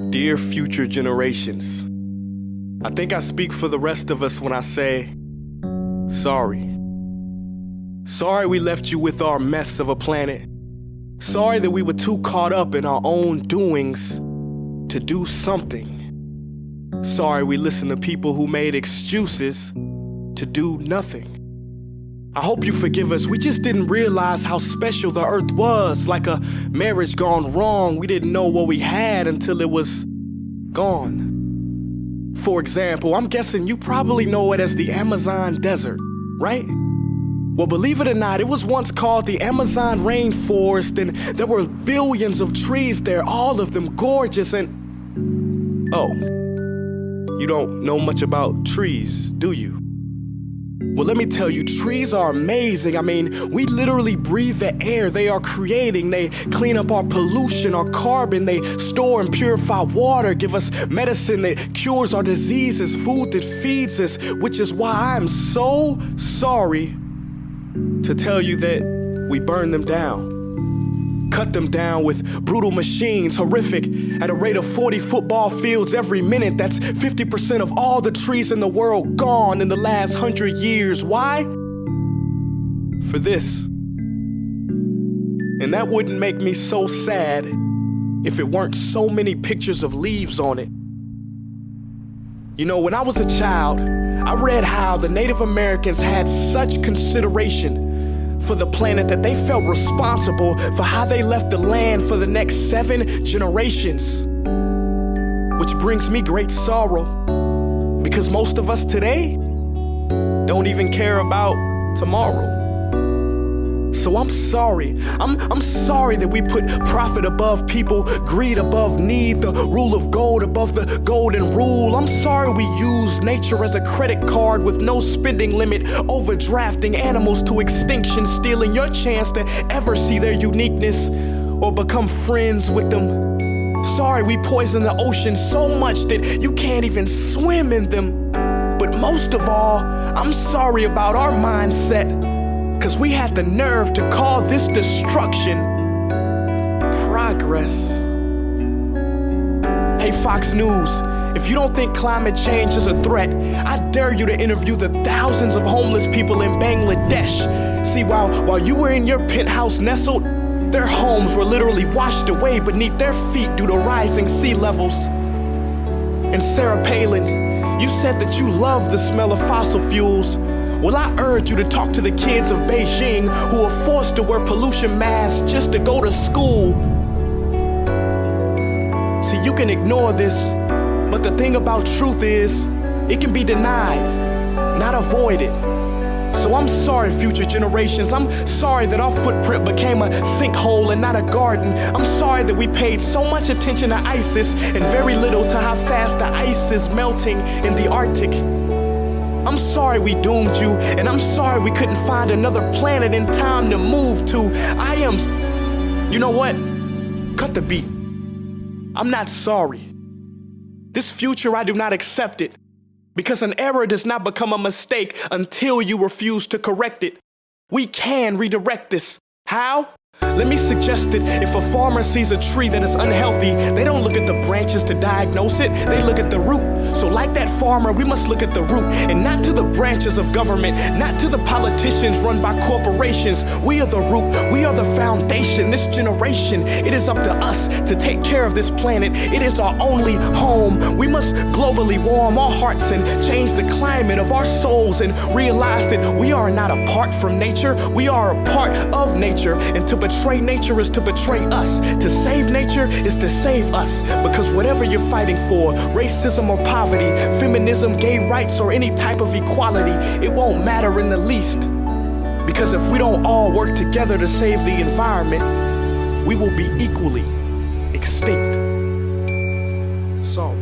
Dear future generations, I think I speak for the rest of us when I say, sorry. Sorry we left you with our mess of a planet. Sorry that we were too caught up in our own doings to do something. Sorry we listened to people who made excuses to do nothing. I hope you forgive us. We just didn't realize how special the earth was. Like a marriage gone wrong, we didn't know what we had until it was gone. For example, I'm guessing you probably know it as the Amazon desert, right? Well, believe it or not, it was once called the Amazon rainforest, and there were billions of trees there, all of them gorgeous, and... Oh, you don't know much about trees, do you? Well, let me tell you, trees are amazing. I mean, we literally breathe the air they are creating. They clean up our pollution, our carbon. They store and purify water, give us medicine that cures our diseases, food that feeds us, which is why I'm so sorry to tell you that we burn them down. Cut them down with brutal machines, horrific, at a rate of 40 football fields every minute. That's 50% of all the trees in the world gone in the last 100 years. Why? For this. And that wouldn't make me so sad if it weren't so many pictures of leaves on it. You know, when I was a child, I read how the Native Americans had such consideration for the planet that they felt responsible for how they left the land for the next 7 generations. Which brings me great sorrow, because most of us today don't even care about tomorrow. So I'm sorry. I'm sorry that we put profit above people, greed above need, the rule of gold above the golden rule. I'm sorry we use nature as a credit card with no spending limit, overdrafting animals to extinction, stealing your chance to ever see their uniqueness or become friends with them. Sorry we poison the ocean so much that you can't even swim in them. But most of all, I'm sorry about our mindset, 'cause we had the nerve to call this destruction progress. Hey Fox News, if you don't think climate change is a threat, I dare you to interview the thousands of homeless people in Bangladesh. See, while you were in your penthouse nestled, their homes were literally washed away beneath their feet due to rising sea levels. And Sarah Palin, you said that you love the smell of fossil fuels. Well, I urge you to talk to the kids of Beijing who are forced to wear pollution masks just to go to school. See, you can ignore this, but the thing about truth is, it can be denied, not avoided. So I'm sorry, future generations. I'm sorry that our footprint became a sinkhole and not a garden. I'm sorry that we paid so much attention to ISIS and very little to how fast the ice is melting in the Arctic. I'm sorry we doomed you, and I'm sorry we couldn't find another planet in time to move to. You know what? Cut the beat. I'm not sorry. This future, I do not accept it, because an error does not become a mistake until you refuse to correct it. We can redirect this. How? Let me suggest that if a farmer sees a tree that is unhealthy, they don't look at the branches to diagnose it, they look at the root. So like that farmer, we must look at the root, and not to the branches of government, not to the politicians run by corporations. We are the root, we are the foundation. This generation, it is up to us to take care of this planet. It is our only home. We must globally warm our hearts and change the climate of our souls and realize that we are not apart from nature, we are a part of nature. And to betray nature is to betray us. To save nature is to save us. Because whatever you're fighting for, racism or poverty, feminism, gay rights, or any type of equality, it won't matter in the least. Because if we don't all work together to save the environment, we will be equally extinct. Sorry.